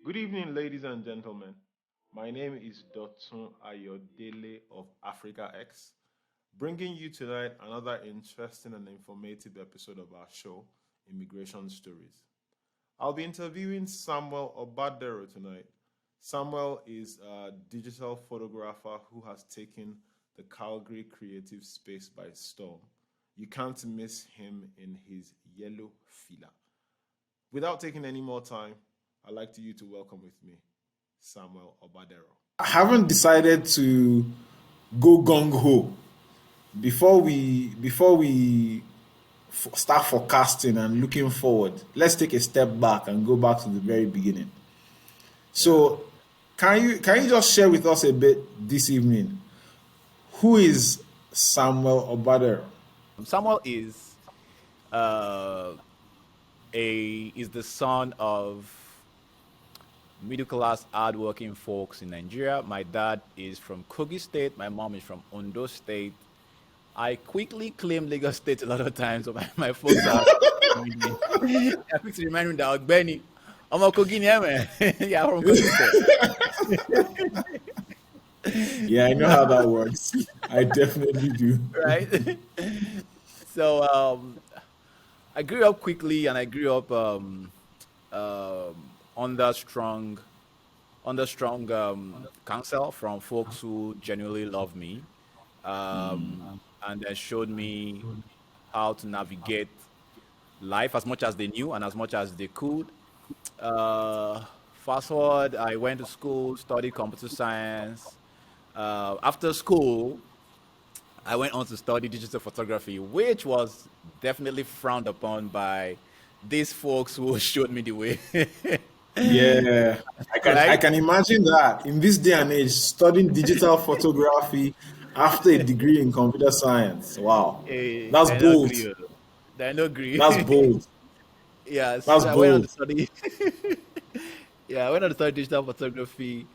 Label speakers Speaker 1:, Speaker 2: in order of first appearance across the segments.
Speaker 1: Good evening, ladies and gentlemen. My name is Dotun Ayodele of AfricaX, bringing you tonight another interesting and informative episode of our show, Immigration Stories. I'll be interviewing Samuel Obadero tonight. Samuel is a digital photographer who has taken the Calgary creative space by storm. You can't miss him in his yellow fila. Without taking any more time, I'd like you to welcome with me Samuel Obadero.
Speaker 2: I haven't decided to go gung ho before we start forecasting and looking forward. Let's take a step back and go back to the very beginning.
Speaker 1: Yeah.
Speaker 2: So, can you just share with us a bit this evening? Who is Samuel Obadero?
Speaker 3: Samuel uh, is the son of middle class hardworking folks in Nigeria. My dad is from Kogi State. My mom is from Ondo State. I quickly claim Lagos State a lot of times, but my folks are I quick to remind me that Benny, I'm a Kogi man. Yeah, I'm from Kogi State,
Speaker 2: Yeah, I know how that works. I definitely do.
Speaker 3: right? So I grew up quickly, and I grew up um, under strong counsel from folks who genuinely love me, and they showed me how to navigate life as much as they knew and as much as they could. Uh, Fast forward, I went to school, studied computer science. After school, I went on to study digital photography, which was definitely frowned upon by these folks who showed me the way.
Speaker 2: Yeah, I
Speaker 3: Right?
Speaker 2: can imagine that in this day and age, studying digital photography after a degree in computer science. Wow, that's
Speaker 3: They're not
Speaker 2: bold.
Speaker 3: agree. They're not
Speaker 2: That's
Speaker 3: agree.
Speaker 2: bold.
Speaker 3: Yeah,
Speaker 2: That's
Speaker 3: so I went on to
Speaker 2: bold.
Speaker 3: study. Yeah, I went on to study digital photography,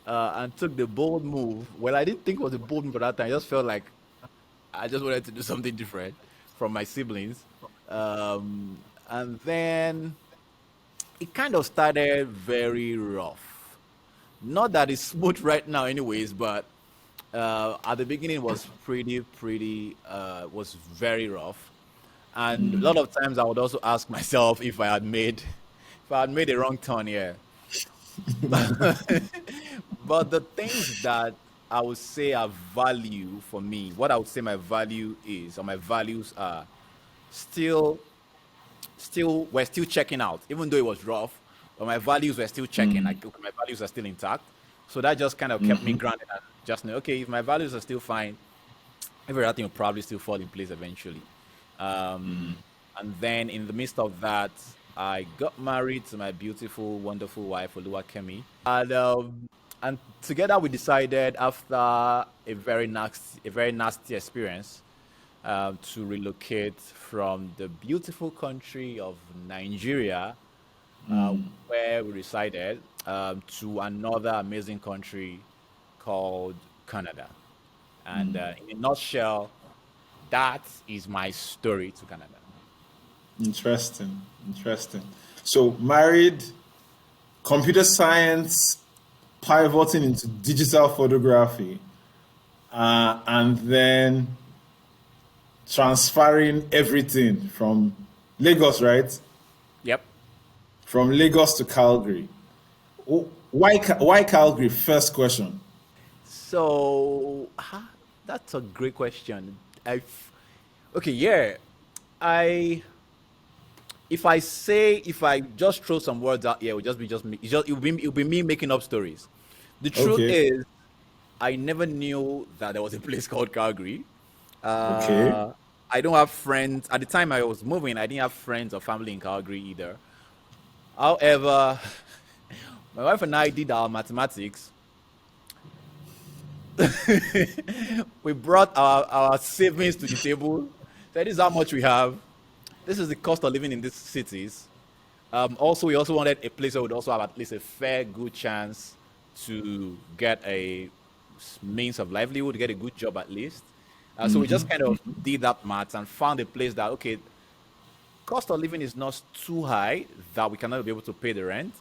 Speaker 3: and took the bold move. Well, I didn't think it was a bold move at that time. I just felt like I just wanted to do something different from my siblings. And then it kind of started very rough. Not that it's smooth right now, anyways, but at the beginning it was was very rough. And a lot of times I would also ask myself if I had made a wrong turn here. But the things that I would say are value for me, what I would say my value is, or my values are, still, we're still checking out, even though it was rough, but my values were still checking. Like, okay, my values are still intact. So that just kind of kept me grounded and just know, okay, if my values are still fine, everything will probably still fall in place eventually. Um, and then in the midst of that, I got married to my beautiful, wonderful wife, Oluwakemi. And together we decided, after a very nasty experience, to relocate from the beautiful country of Nigeria, where we resided, to another amazing country called Canada. And in a nutshell, that is my story to Canada.
Speaker 2: Interesting. Interesting. So married, computer science, pivoting into digital photography, and then transferring everything from Lagos, right?
Speaker 3: Yep.
Speaker 2: From Lagos to Calgary. Why Calgary? First question.
Speaker 3: So that's a great question. Okay, yeah, I if I just throw some words out here, it would just be just me. It'll be me making up stories. The truth
Speaker 2: Okay.
Speaker 3: is, I never knew that there was a place called Calgary.
Speaker 2: Okay.
Speaker 3: Uh, I don't have friends at the time I was moving. I didn't have friends or family in Calgary either. However, my wife and I did our mathematics. We brought our savings to the table. That is how much we have. This is the cost of living in these cities. Also, we also wanted a place where we'd also have at least a fair, good chance to get a means of livelihood, get a good job at least. So we just kind of did that math and found a place that, okay, cost of living is not too high that we cannot be able to pay the rent.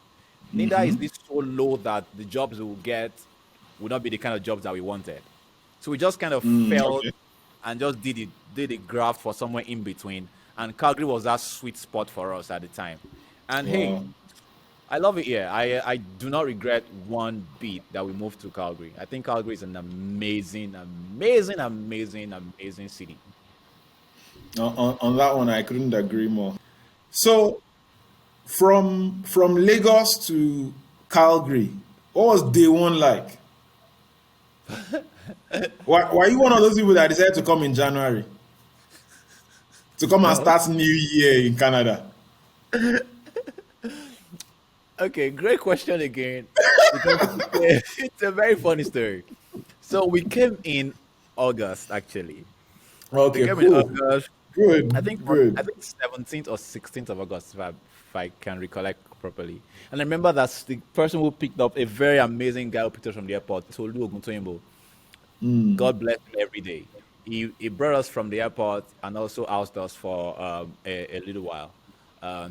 Speaker 3: Neither is this so low that the jobs we will get would not be the kind of jobs that we wanted. So we just kind of felt
Speaker 2: Okay.
Speaker 3: and just did a graph for somewhere in between. And Calgary was that sweet spot for us at the time. And hey,
Speaker 2: Wow.
Speaker 3: I love it here. I do not regret one bit that we moved to Calgary. I think Calgary is an amazing, amazing, amazing, amazing city.
Speaker 2: On that one, I couldn't agree more. So, from Lagos to Calgary, what was day one like? Why were you one of those people that decided to come in January to come and
Speaker 3: No.
Speaker 2: start New Year in Canada?
Speaker 3: Okay, great question again. Because it's a very funny story. So we came in August actually. We
Speaker 2: Okay,
Speaker 3: came in
Speaker 2: cool.
Speaker 3: August.
Speaker 2: Good,
Speaker 3: I
Speaker 2: good.
Speaker 3: think 17th or 16th of August, if I can recollect properly. And I remember that the person who picked up a very amazing guy who picked us from the airport, Tolu Oguntoyinbo. God bless him every day. He brought us from the airport and also housed us for a little while,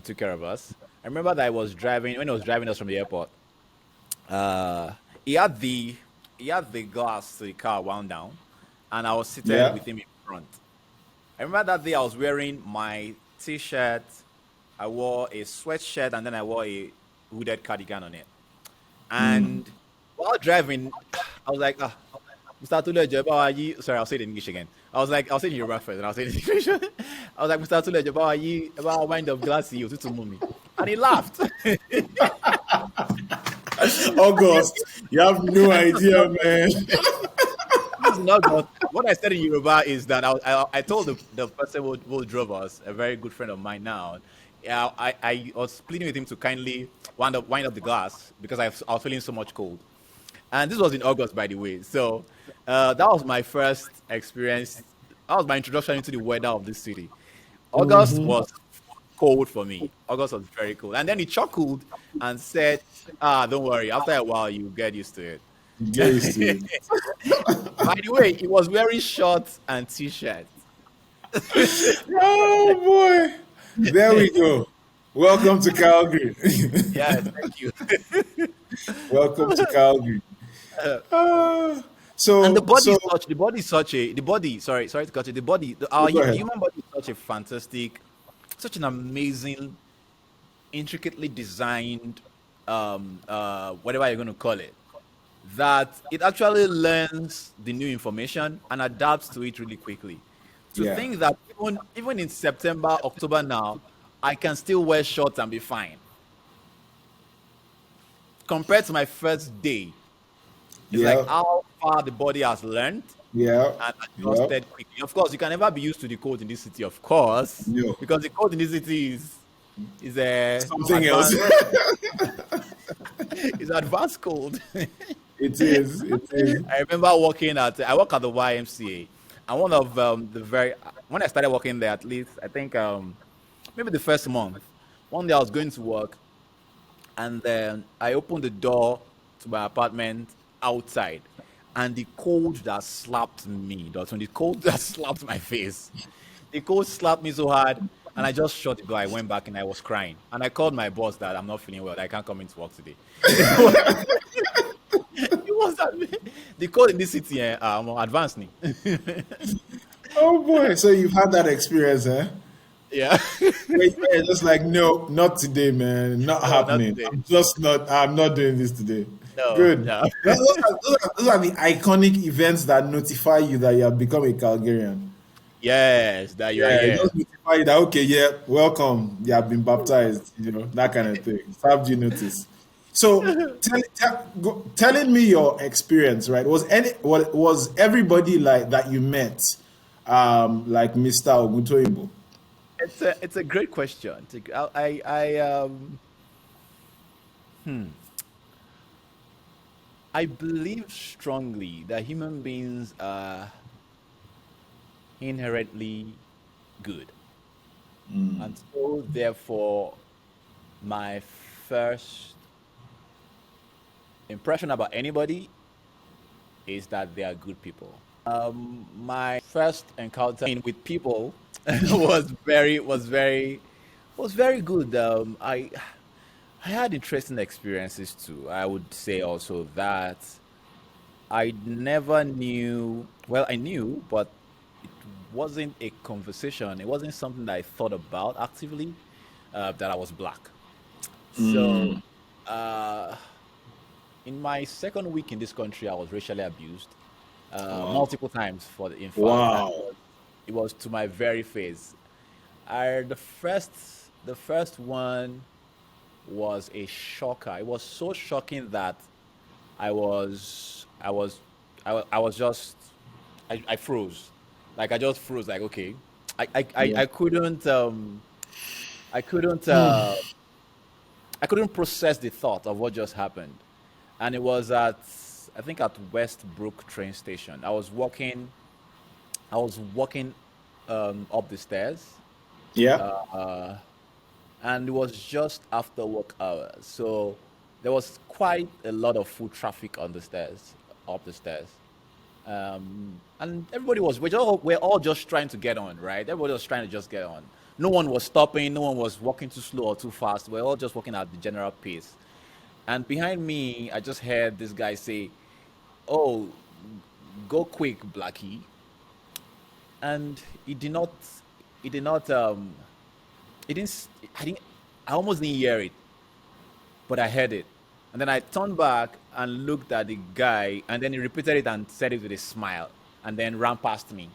Speaker 3: took care of us. I remember that I was driving when he was driving us from the airport. Uh, he had the he had the glass to the car wound down, and I was seated
Speaker 2: Yeah.
Speaker 3: with him in front. I remember that day I was wearing my t-shirt, I wore a sweatshirt, and then I wore a hooded cardigan on it. And while driving, I was like, Mr. Tulejo, sorry, I'll say it in English again. I'll say it in Yoruba first, and I'll say it in English. I was like, Mr. Tulejo, about wind of glass, you to me. And he laughed.
Speaker 2: August, you have no
Speaker 3: And
Speaker 2: idea, man.
Speaker 3: this is not what I said in Yoruba is that I told the person who drove us, a very good friend of mine now, yeah, I was pleading with him to kindly wind up the glass because I was feeling so much cold. And this was in August, by the way. So that was my first experience. That was my introduction into the weather of this city. August was cold for me. August was very cold. And then he chuckled and said, don't worry. After a while, you get used to it.
Speaker 2: Get used to it.
Speaker 3: By the way, he was wearing shorts and t-shirt.
Speaker 2: Oh boy. There we go. Welcome to Calgary.
Speaker 3: Yes, thank you.
Speaker 2: Welcome to Calgary. Uh,
Speaker 3: And
Speaker 2: so so
Speaker 3: the body, sorry to cut you.
Speaker 2: go
Speaker 3: The
Speaker 2: ahead.
Speaker 3: human body is such a fantastic, such an amazing, intricately designed, whatever you're going to call it, that it actually learns the new information and adapts to it really quickly. To
Speaker 2: Yeah.
Speaker 3: think that even in September, October now, I can still wear shorts and be fine. Compared to my first day, it's like
Speaker 2: Yeah.
Speaker 3: how far the body has learned
Speaker 2: Yeah.
Speaker 3: and
Speaker 2: Yeah.
Speaker 3: adjusted quickly. Of course, you can never be used to the cold in this city, of course,
Speaker 2: No.
Speaker 3: because the cold in this city is a
Speaker 2: Something else.
Speaker 3: advanced is advanced cold.
Speaker 2: It is. It is.
Speaker 3: I remember I work at the YMCA, and one of the very when I started working there, at least I think maybe the first month, one day I was going to work, and then I opened the door to my apartment outside, and the cold that slapped me, that's when the cold that slapped my face, the cold slapped me so hard, and I just shut the door. I went back and I was crying, and I called my boss that I'm not feeling well, that I can't come into work today. It was the cold in this city, advanced me.
Speaker 2: Oh boy. So you've had that experience, eh?
Speaker 3: Yeah.
Speaker 2: You're just like, no, not today, man. Not
Speaker 3: No, not
Speaker 2: happening.
Speaker 3: today.
Speaker 2: I'm not doing this today.
Speaker 3: No,
Speaker 2: Good.
Speaker 3: no.
Speaker 2: Those are the iconic events that notify you that you have become a Calgarian.
Speaker 3: Yes, that you are
Speaker 2: Yeah,
Speaker 3: here.
Speaker 2: just notify you that okay, yeah, welcome. You have been baptized, that kind of thing. Served you notice. So telling me your experience, right? Was everybody like that you met, like Mr. Oguntoyinbo?
Speaker 3: It's a great question. I believe strongly that human beings are inherently good, and so therefore, my first impression about anybody is that they are good people. My first encounter with people was very good. I had interesting experiences too. I would say also that I never knew. Well, I knew, but it wasn't a conversation. It wasn't something that I thought about actively. That I was black. So, uh, in my second week in this country, I was racially abused
Speaker 2: Wow.
Speaker 3: multiple times. In fact, and
Speaker 2: Wow.
Speaker 3: it was to my very face. The first one was a shocker. It was so shocking that I was I was I was just I froze. Like I just froze. Like okay, I I I,
Speaker 2: Yeah.
Speaker 3: I couldn't I couldn't process the thought of what just happened, and it was at I think at Westbrook train station. I was walking up the stairs,
Speaker 2: Yeah.
Speaker 3: uh, and it was just after work hours. So there was quite a lot of foot traffic on the stairs, up the stairs. And everybody we're all just trying to get on, right? Everybody was trying to just get on. No one was stopping, no one was walking too slow or too fast. We're all just walking at the general pace. And behind me, I just heard this guy say, "Oh, go quick, Blackie." And he didn't, s- I almost didn't hear it, but I heard it. And then I turned back and looked at the guy, and then he repeated it and said it with a smile, and then ran past me.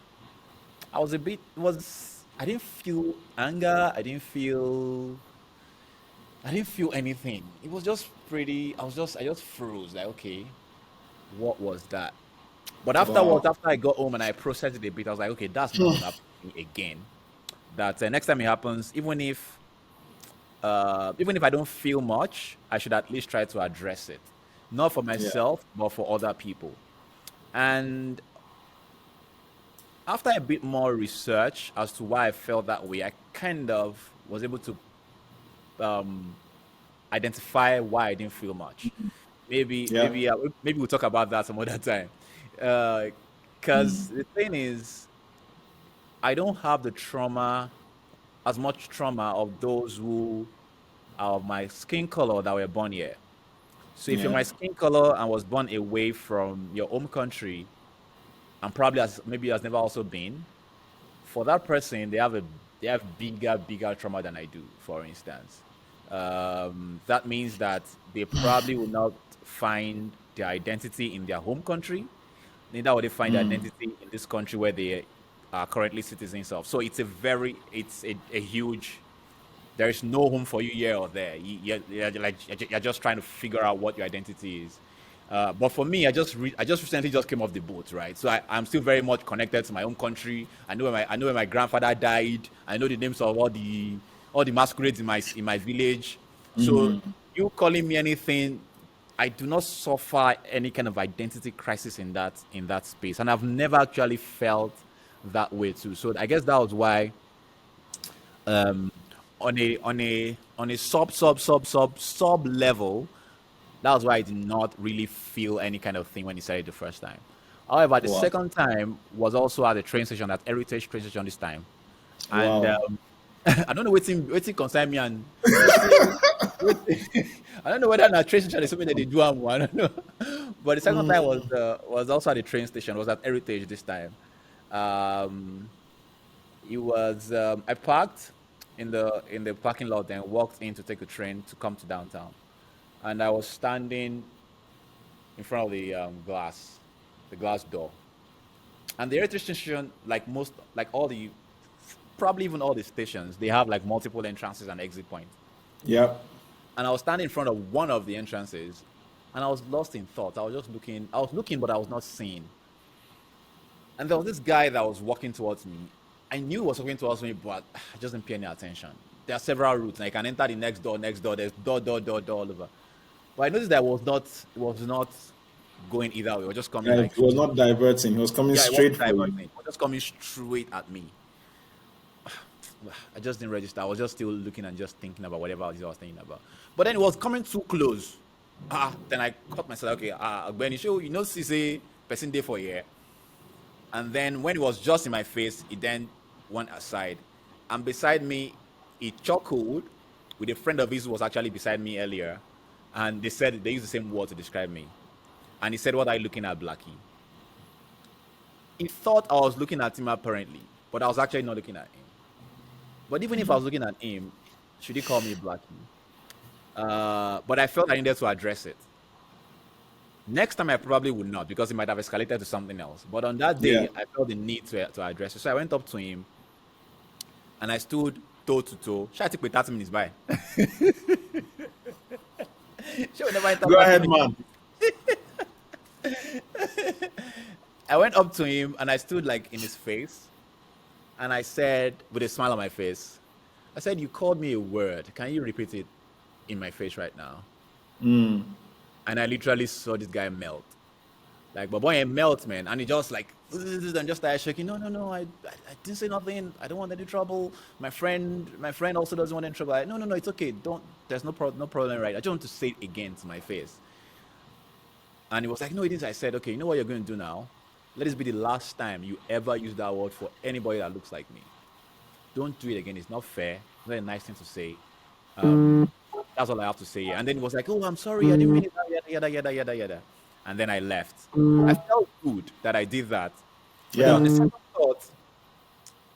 Speaker 3: I was a bit, was, I didn't feel anger. I didn't feel anything. It was just pretty, I just froze, like, okay, what was that? But afterwards,
Speaker 2: Wow.
Speaker 3: after I got home and I processed it a bit, I was like, okay, that's not going to happen to me again. That next time it happens, even if I don't feel much, I should at least try to address it, not for
Speaker 2: Yeah.
Speaker 3: myself, but for other people. And after a bit more research as to why I felt that way, I kind of was able to um, identify why I didn't feel much. Maybe,
Speaker 2: Yeah.
Speaker 3: maybe, maybe we'll talk about that some other time. Because the thing is, I don't have the trauma, as much trauma of those who are of my skin color that were born here. So if you're
Speaker 2: Yeah.
Speaker 3: my skin color and was born away from your home country and probably has never also been, for that person they have bigger trauma than I do, for instance. That means that they probably will not find their identity in their home country, neither will they find their identity in this country where they are currently citizens of. So it's a huge, there is no home for you here or there. You're just trying to figure out what your identity is. But for me, I just recently just came off the boat, right? So I'm still very much connected to my own country. I know where my grandfather died. I know the names of all the masquerades in my village. So you calling me anything, I do not suffer any kind of identity crisis in that space, and I've never actually felt that way too. So I guess that was why on a sub level, that was why I did not really feel any kind of thing when he said it the first time. However, the
Speaker 2: Wow.
Speaker 3: second time was also at the train station, at Heritage train station this time, and
Speaker 2: Wow.
Speaker 3: I don't know waiting concern me and waiting. I don't know whether na train station is something that they do am. I don't know, but the second time was also at the train station. Was at Heritage this time. Um, it was I parked in the parking lot, then walked in to take the train to come to downtown, and I was standing in front of the glass door, And the railway station, like most, like all the, probably even all the stations, they have like multiple entrances and exit points.
Speaker 2: Yep.
Speaker 3: And I was standing in front of one of the entrances, and I was lost in thought. I was just looking. I was looking, but I was not seeing. And there was this guy that was walking towards me. I knew he was walking towards me, but I just didn't pay any attention. There are several routes, and I can enter the next door, next door. There's door all over. But I noticed that it was not going either way. It was just coming
Speaker 2: Yeah,
Speaker 3: like,
Speaker 2: he was not diverting. He was coming
Speaker 3: yeah, it wasn't
Speaker 2: straight for you.
Speaker 3: diverting. It was just coming straight at me. I just didn't register. I was just still looking and just thinking about whatever I was thinking about. But then it was coming too close. Then I caught myself. Okay, Benny, show you know, see, say person day for a year. And then when it was just in my face, it then went aside. And beside me, he chuckled with a friend of his who was actually beside me earlier. And they said they used the same word to describe me. And he said, "What are you looking at, Blackie?" He thought I was looking at him apparently, but I was actually not looking at him. But even if I was looking at him, should he call me Blackie? But I felt I needed to address it. Next time I probably would not because it might have escalated to something else. But on that
Speaker 2: Yeah.
Speaker 3: day, I felt the need to address it. So I went up to him and I stood toe to toe. Shall I take 30 minutes by? Sure, we never enter
Speaker 2: Go
Speaker 3: 30
Speaker 2: ahead,
Speaker 3: minutes.
Speaker 2: man.
Speaker 3: I went up to him and I stood like in his face and I said, with a smile on my face, I said, "You called me a word. Can you repeat it in my face right now?" And I literally saw this guy melt. Like, but boy, it melts, man. And he just like, and just started shaking. No, no, no. I didn't say nothing. I don't want any trouble. My friend also doesn't want any trouble. No, no, no. It's okay. Don't. There's no problem, right? I just want to say it again to my face. And he was like, no, it is. I said, okay, you know what you're going to do now? Let this be the last time you ever use that word for anybody that looks like me. Don't do it again. It's not fair. It's not a nice thing to say. That's all I have to say. And then he was like, oh, I'm sorry. I didn't mean it. Yada, yada, yada, yada, yada. And then I left. I felt good that I did that. But then on the
Speaker 2: Yeah.
Speaker 3: second thought,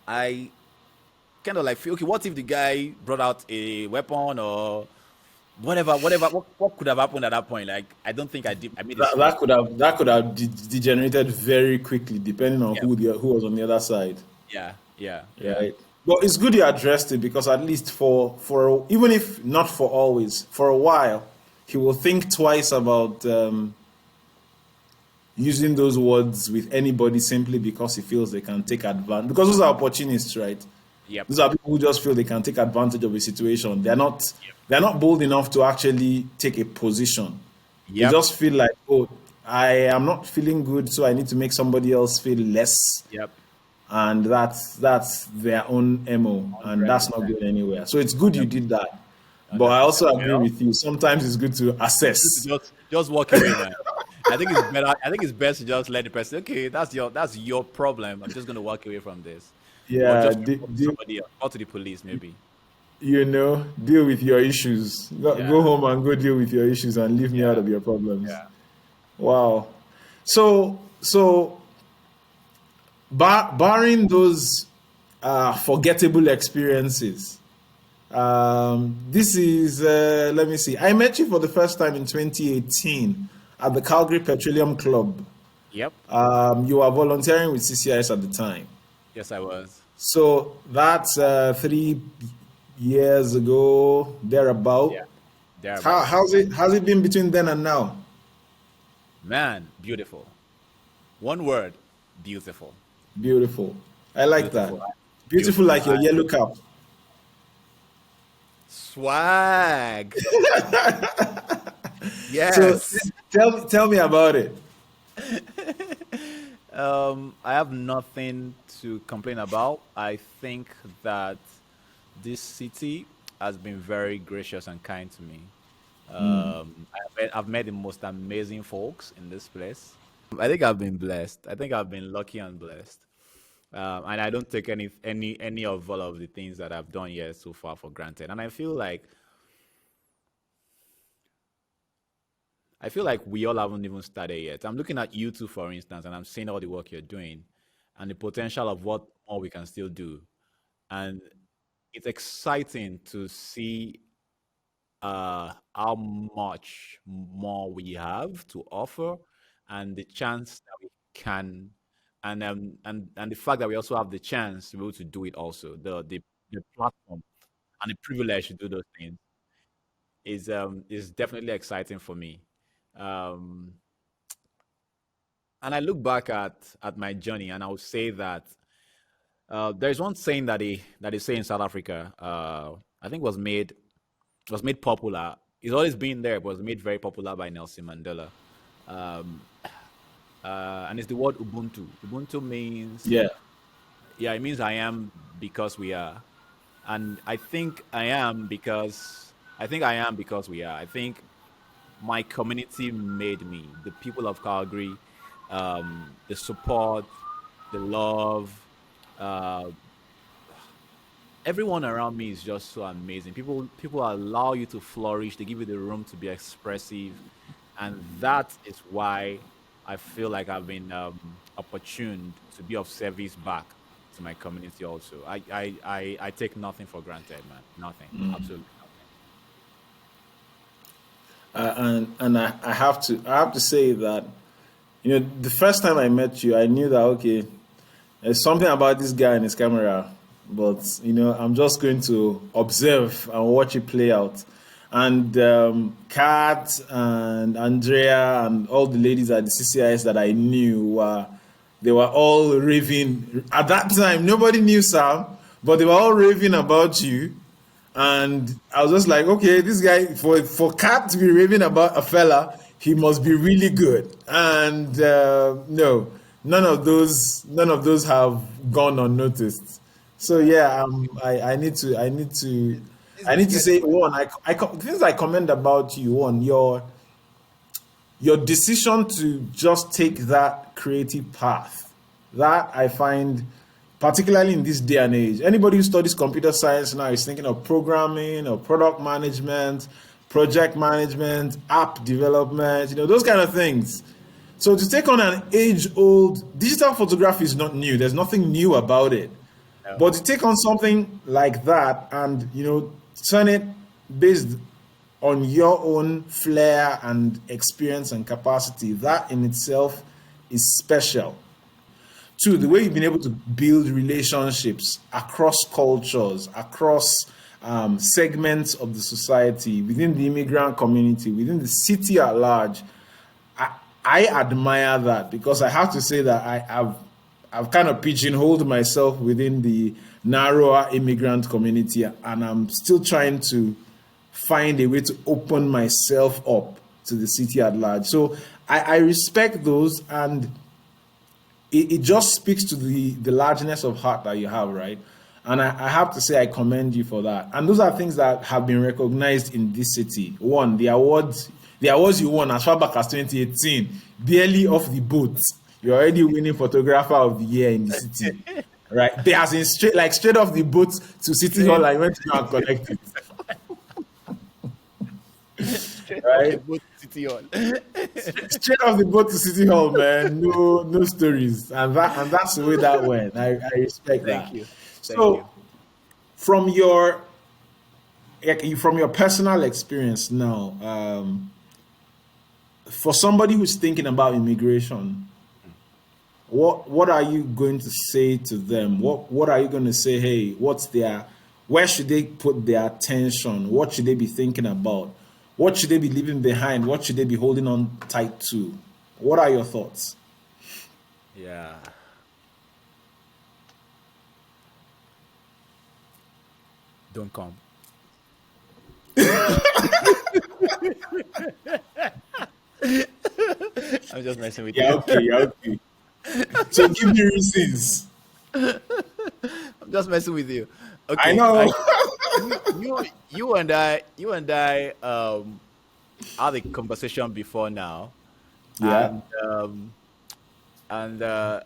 Speaker 3: I kind of like feel, okay, what if the guy brought out a weapon or whatever, what could have happened at that point? Like, I don't think I made a
Speaker 2: That,
Speaker 3: smart.
Speaker 2: that could have degenerated very quickly depending on
Speaker 3: Yeah,
Speaker 2: who was on the other side.
Speaker 3: yeah, yeah, yeah.
Speaker 2: Right. But it's good you addressed it because at least even if not for always, for a while, he will think twice about using those words with anybody simply because he feels they can take advantage. Because those are opportunists, right?
Speaker 3: Yep,
Speaker 2: These are people who just feel they can take advantage of a situation. They're not bold enough to actually take a position. They
Speaker 3: yep,
Speaker 2: just feel like, oh, I am not feeling good, so I need to make somebody else feel less,
Speaker 3: yep.
Speaker 2: and that's their own MO, and that's not
Speaker 3: 100%.
Speaker 2: going anywhere. So it's good you
Speaker 3: 100%.
Speaker 2: did that. But I
Speaker 3: 100%.
Speaker 2: also agree
Speaker 3: Well,
Speaker 2: with you. Sometimes it's good to
Speaker 3: it's good to
Speaker 2: assess.
Speaker 3: just walk away, man. I think it's better. I think it's best to just let the person. Okay, that's your problem. I'm just gonna walk away from this, or
Speaker 2: Yeah,
Speaker 3: just report to somebody else, or to the police, maybe.
Speaker 2: deal with your issues. Go
Speaker 3: Yeah,
Speaker 2: home and go deal with your issues and leave me out
Speaker 3: yeah,
Speaker 2: of your problems.
Speaker 3: yeah.
Speaker 2: Wow. So barring those forgettable experiences, this is let me see. I met you for the first time in 2018 at the Calgary Petroleum Club.
Speaker 3: Yep.
Speaker 2: You were volunteering with CCIS at the time.
Speaker 3: Yes, I was.
Speaker 2: So that's 3 years ago,
Speaker 3: Yeah,
Speaker 2: thereabout.
Speaker 3: thereabouts.
Speaker 2: How's it been between then and now?
Speaker 3: Man, beautiful. One word, beautiful.
Speaker 2: Beautiful. I like
Speaker 3: Beautiful.
Speaker 2: that. Beautiful
Speaker 3: Beautiful.
Speaker 2: like your yellow cap.
Speaker 3: Swag.
Speaker 2: So
Speaker 3: Yes.
Speaker 2: tell me about it.
Speaker 3: I have nothing to complain about. I think that this city has been very gracious and kind to me. I've met the most amazing folks in this place. I think I've been blessed. I think I've been lucky and blessed. And I don't take any of all of the things that I've done here so far for granted. And I feel like we all haven't even started yet. I'm looking at you two, for instance, and I'm seeing all the work you're doing and the potential of what more we can still do. And it's exciting to see how much more we have to offer and the chance that we can and the fact that we also have the chance to be able to do it also, the platform and the privilege to do those things is definitely exciting for me. Um, and I look back at my journey, and I would say that there's one saying that they say in South Africa. I think was made popular. It's always been there, but was made very popular by Nelson Mandela. Um, and it's the word Ubuntu. Ubuntu means,
Speaker 2: Yeah.
Speaker 3: yeah, it means I am because we are, and I think I am because we are. I think my community made me. The people of Calgary, the support, the love, uh, everyone around me is just so amazing. People allow you to flourish. They give you the room to be expressive, and that is why I feel like I've been opportuned to be of service back to my community. Also, I take nothing for granted, man. Nothing, absolutely nothing.
Speaker 2: I have to say that the first time I met you, I knew that okay, there's something about this guy and his camera, but I'm just going to observe and watch it play out. And Kat and Andrea and all the ladies at the CCIS that I knew were they were all raving at that time. Nobody knew Sam, but they were all raving about you. And I was just like, okay, this guy for Cat to be raving about a fella, he must be really good. And no, none of those have gone unnoticed. So yeah,
Speaker 3: This
Speaker 2: I need to
Speaker 3: get
Speaker 2: say one. Things I commend about you. One, your decision to just take that creative path, that I find particularly in this day and age. Anybody who studies computer science now is thinking of programming or product management, project management, app development, those kind of things. So to take on an age-old digital photography is not new. There's nothing new about it.
Speaker 3: yeah.
Speaker 2: But to take on something like that and turn it based on your own flair and experience and capacity, that in itself is special. Two, the way you've been able to build relationships across cultures, across segments of the society, within the immigrant community, within the city at large, I, I admire that because I have to say that I've kind of pigeonholed myself within the narrower immigrant community, and I'm still trying to find a way to open myself up to the city at large. So I respect those, and it just speaks to the largeness of heart that you have, right? And I have to say I commend you for that. And those are things that have been recognized in this city. One, the awards you won as far back as 2018, barely off the boat. You're already winning photographer of the year in the city, right? They as in straight off the boat to City Hall.
Speaker 3: Straight,
Speaker 2: I went to go and collect it,
Speaker 3: straight off the
Speaker 2: right?
Speaker 3: boat to City Hall.
Speaker 2: Straight off the boat to City Hall, man. No stories, and that's the way that went. I respect
Speaker 3: Thank
Speaker 2: that.
Speaker 3: you, thank
Speaker 2: So
Speaker 3: you.
Speaker 2: from your from your personal experience now, for somebody who's thinking about immigration, what are you going to say to them? What are you going to say? Hey, where should they put their attention? What should they be thinking about? What should they be leaving behind? What should they be holding on tight to? What are your thoughts?
Speaker 3: Yeah. Don't come. I'm just messing with
Speaker 2: Yeah,
Speaker 3: you.
Speaker 2: okay, yeah, okay. So give me reasons.
Speaker 3: I'm just messing with you.
Speaker 2: I
Speaker 3: Okay,
Speaker 2: know.
Speaker 3: you and I had a conversation before now,
Speaker 2: Yeah.
Speaker 3: and and uh,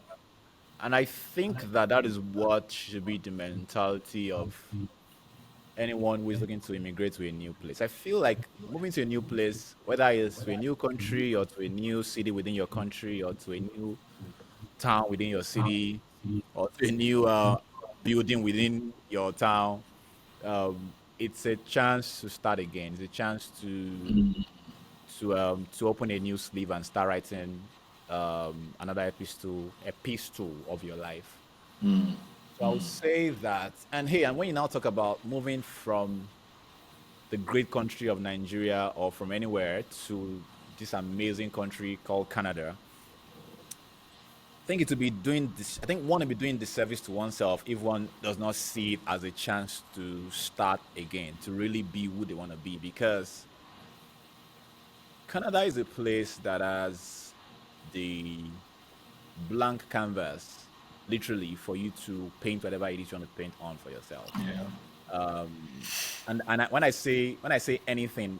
Speaker 3: and I think that is what should be the mentality of anyone who is looking to immigrate to a new place. I feel like moving to a new place, whether it's to a new country or to a new city within your country or to a new town within your city or to a new building within your town, it's a chance to start again. It's a chance to open a new sleeve and start writing another epistle of your life. So I would say that, and hey, and when you now talk about moving from the great country of Nigeria or from anywhere to this amazing country called Canada, I think it would be doing this. I think one would be doing disservice to oneself if one does not see it as a chance to start again, to really be who they want to be. Because Canada is a place that has the blank canvas, literally, for you to paint whatever it is you want to paint on for yourself.
Speaker 2: Yeah.
Speaker 3: When I say anything,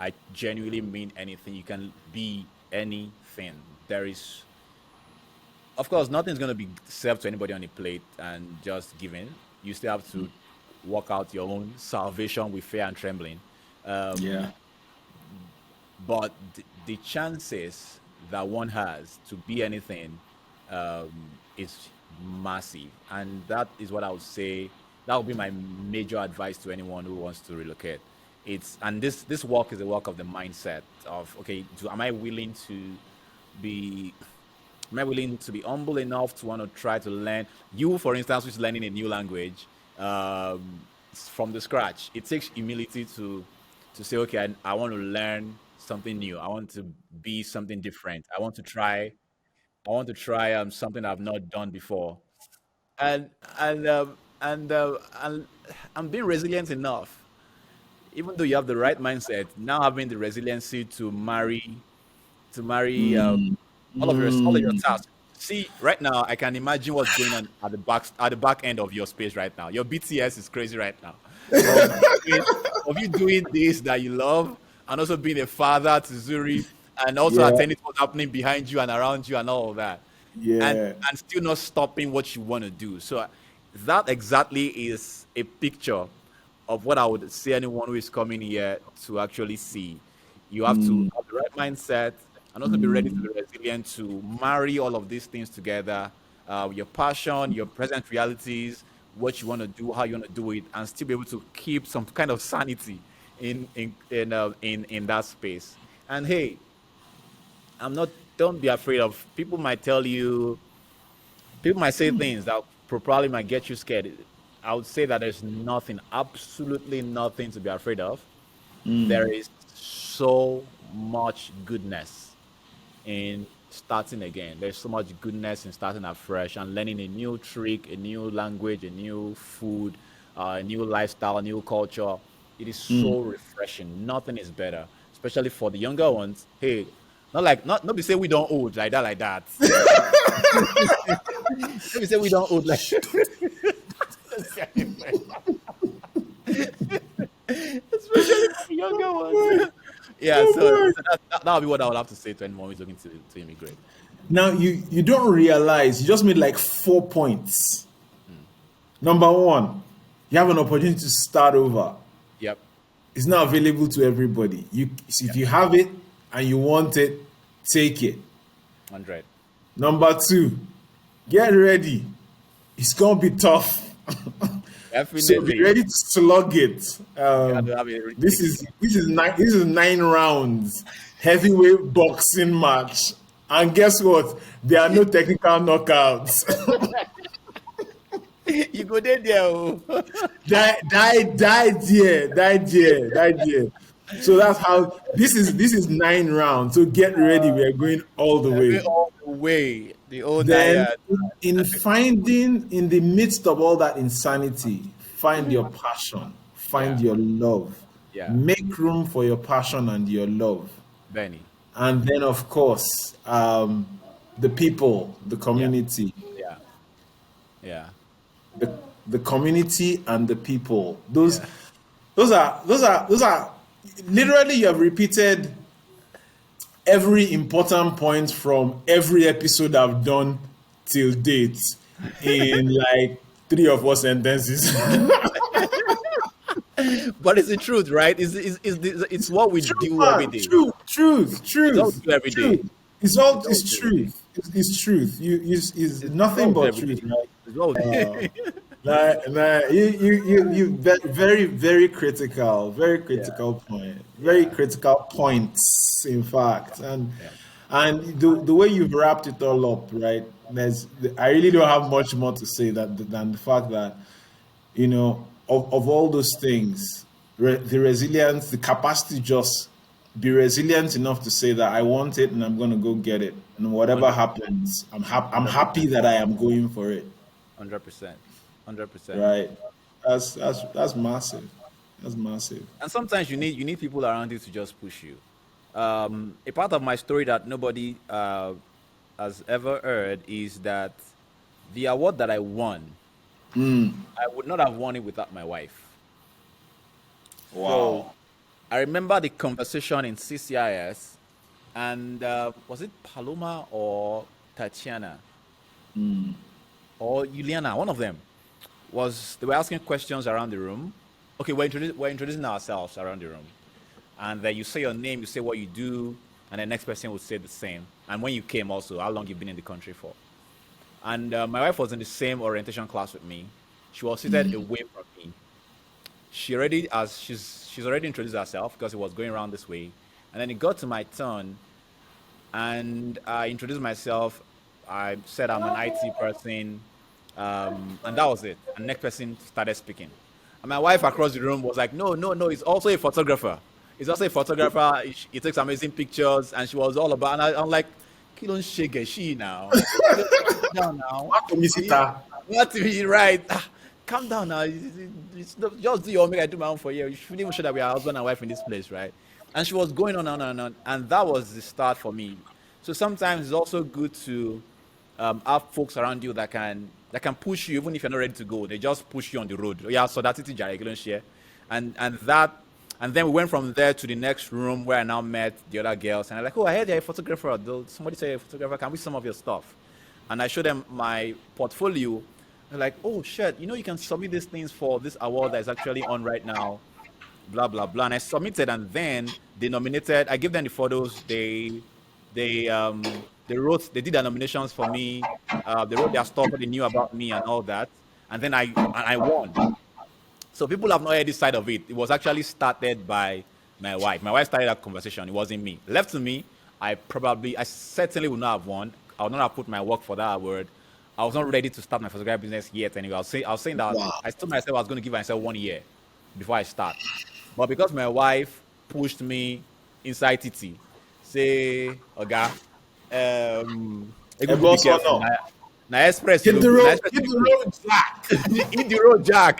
Speaker 3: I genuinely mean anything. You can be anything. There is, of course, nothing's going to be served to anybody on a plate and just given. You still have to work out your own salvation with fear and trembling.
Speaker 2: Yeah.
Speaker 3: But the chances that one has to be anything um, is massive, and that is what I would say. That would be my major advice to anyone who wants to relocate. It's and this work is a work of the mindset of, okay, am I willing to be am I willing to be humble enough to want to try to learn? You, for instance, who's learning a new language from the scratch, it takes humility to say, okay, I want to learn something new. I want to be something different. I want to try something I've not done before, and and I'm being resilient enough, even though you have the right mindset. Now having the resiliency to marry all of your tasks. See, right now I can imagine what's going on at the back end of your space right now. Your BTS is crazy right now. Doing, of you doing this that you love, and also being a father to Zuri, and also
Speaker 2: Yeah.
Speaker 3: attending to what's happening behind you and around you and all of that, and
Speaker 2: Yeah.
Speaker 3: and still not stopping what you want to do. So that exactly is a picture of what I would say anyone who is coming here to actually see. You have to have the right mindset and also be ready to be resilient to marry all of these things together, your passion, your present realities, what you want to do, how you want to do it, and still be able to keep some kind of sanity in that space. And hey, I'm not. Don't be afraid of people. Might tell you, people might say things that probably might get you scared. I would say that there's nothing, absolutely nothing to be afraid of. There is so much goodness in starting again. There's so much goodness in starting afresh and learning a new trick, a new language, a new food, a new lifestyle, a new culture. It is so refreshing. Nothing is better, especially for the younger ones. Hey, not be say we don't old like that, like that. Let me say we don't old like especially for the younger ones. Yeah,
Speaker 2: Oh
Speaker 3: so,
Speaker 2: boy.
Speaker 3: so that'll be what I would have to say to anyone who's looking to immigrate.
Speaker 2: Now you don't realize you just made like 4 points. Number one, you have an opportunity to start over.
Speaker 3: Yep.
Speaker 2: It's not available to everybody. If
Speaker 3: Yep.
Speaker 2: you have it and you want it, take it.
Speaker 3: 100.
Speaker 2: Number two, get ready. It's gonna be tough. So be
Speaker 3: Definitely.
Speaker 2: ready to slug it.
Speaker 3: You have to have a
Speaker 2: This
Speaker 3: thick
Speaker 2: is
Speaker 3: skin.
Speaker 2: nine rounds heavyweight boxing match, and guess what? There are no technical knockouts.
Speaker 3: You go there. Oh.
Speaker 2: Die there. So that's how this is 9 rounds. So get ready. We are going all the
Speaker 3: I mean,
Speaker 2: way.
Speaker 3: all the way. The old
Speaker 2: Then,
Speaker 3: Nayad.
Speaker 2: in the midst of all that insanity, find your passion, find
Speaker 3: Yeah.
Speaker 2: your love,
Speaker 3: Yeah.
Speaker 2: make room for your passion and your love.
Speaker 3: Benny.
Speaker 2: And then, of course, the people, the
Speaker 3: Yeah.
Speaker 2: community,
Speaker 3: Yeah. Yeah.
Speaker 2: the community and the people. Those,
Speaker 3: Yeah.
Speaker 2: those are literally you have repeated every important point from every episode I've done till date in like 3 or 4 sentences.
Speaker 3: But it's the truth, right? It's what we
Speaker 2: Truth,
Speaker 3: do every
Speaker 2: man.
Speaker 3: day. It's what we do every day.
Speaker 2: Truth. It's all
Speaker 3: It's what
Speaker 2: it's
Speaker 3: we do every day.
Speaker 2: truth. It's truth. It's
Speaker 3: It's what
Speaker 2: nothing
Speaker 3: we do
Speaker 2: but
Speaker 3: every
Speaker 2: truth,
Speaker 3: day.
Speaker 2: right?
Speaker 3: It's what we
Speaker 2: Very, very critical, very
Speaker 3: Yeah.
Speaker 2: critical point, very
Speaker 3: Yeah.
Speaker 2: critical points, in fact. And
Speaker 3: Yeah.
Speaker 2: And the way you've wrapped it all up, right? I really don't have much more to say than the fact that, of all those things, the resilience, the capacity, just be resilient enough to say that I want it and I'm going to go get it, and whatever
Speaker 3: 100%.
Speaker 2: happens, I'm happy
Speaker 3: 100%.
Speaker 2: that I am going for it.
Speaker 3: 100%. 100%.
Speaker 2: Right? That's massive. That's massive.
Speaker 3: And sometimes you need people around you to just push you. A part of my story that nobody has ever heard is that the award that I won, I would not have won it without my wife. So
Speaker 2: Wow.
Speaker 3: I remember the conversation in CCIS, and was it Paloma or Tatiana or Juliana? One of them was they were asking questions around the room. Okay, we're introducing ourselves around the room, and then you say your name, you say what you do, and the next person will say the same. And when you came, also, how long you've been in the country for. And my wife was in the same orientation class with me. She was seated away from me. She's already introduced herself because it was going around this way. And then it got to my turn, and I introduced myself. I said I'm an IT person, and that was it. And the next person started speaking. And my wife across the room was like, "No, no, no! It's also a photographer. It's also a photographer. He takes amazing pictures." And she was all about. And I'm like, "Kilon shake she now. Calm down now.
Speaker 2: What to miss it, ah?
Speaker 3: What to be right? Calm down now. Just do your own. Make I do my own for you. You should even show that we are husband and wife in this place, right?" And she was going on and on and on, and that was the start for me. So sometimes it's also good to have folks around you that can push you even if you're not ready to go. They just push you on the road. Yeah, so that's it, Jare, you don't share. And that and then we went from there to the next room where I now met the other girls. And I'm like, oh, I heard you're a photographer. Somebody say you're a photographer. Can we see some of your stuff? And I showed them my portfolio. They're like, oh shit, you can submit these things for this award that is actually on right now, blah blah blah. And I submitted, and then they nominated. I gave them the photos. They did the nominations for me. They wrote their stuff, what they knew about me, and all that. And then I won. So people have not heard this side of it. It was actually started by my wife. My wife started that conversation. It wasn't me. Left to me, I certainly would not have won. I would not have put my work for that award. I was not ready to start my photography business yet. Anyway, I was saying that
Speaker 2: Wow.
Speaker 3: I told myself I was going to give myself 1 year before I start. But because my wife pushed me inside TT, say, Oga,
Speaker 2: A
Speaker 3: Egungun, be
Speaker 2: boss or
Speaker 3: careful.
Speaker 2: no?
Speaker 3: Na express,
Speaker 2: Hit the
Speaker 3: na
Speaker 2: road.
Speaker 3: express,
Speaker 2: Hit the road, Jack.
Speaker 3: hit the road, Jack.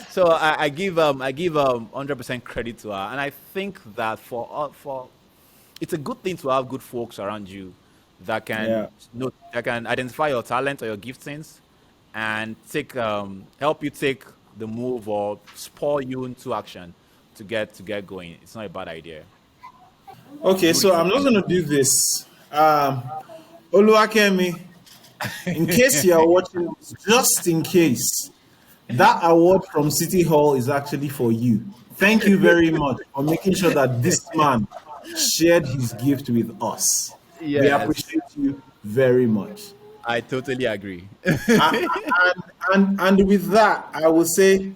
Speaker 3: so I give 100% credit to her, and I think that for it's a good thing to have good folks around you that can
Speaker 2: Yeah.
Speaker 3: that can identify your talent or your giftings and take help you take the move or spur you into action to get going. It's not a bad idea.
Speaker 2: Okay,
Speaker 3: Good
Speaker 2: so
Speaker 3: for
Speaker 2: I'm not gonna do this. Oluwakemi, in case you are watching this, just in case, that award from City Hall is actually for you. Thank you very much for making sure that this man shared his gift with us. We
Speaker 3: Yes,
Speaker 2: appreciate you very much.
Speaker 3: I totally agree.
Speaker 2: And, and with that, I will say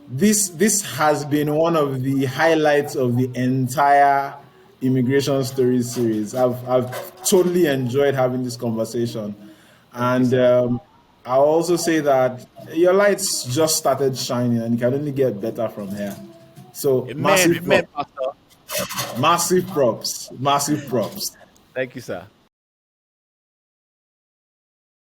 Speaker 2: this has been one of the highlights of the entire immigration stories series. I've totally enjoyed having this conversation,
Speaker 3: Thank you,
Speaker 2: and
Speaker 3: sir.
Speaker 2: I'll also say that your lights just started shining, and it can only get better from here. So
Speaker 3: Amen, amen, Pastor.
Speaker 2: massive props, massive props.
Speaker 3: Thank you, sir.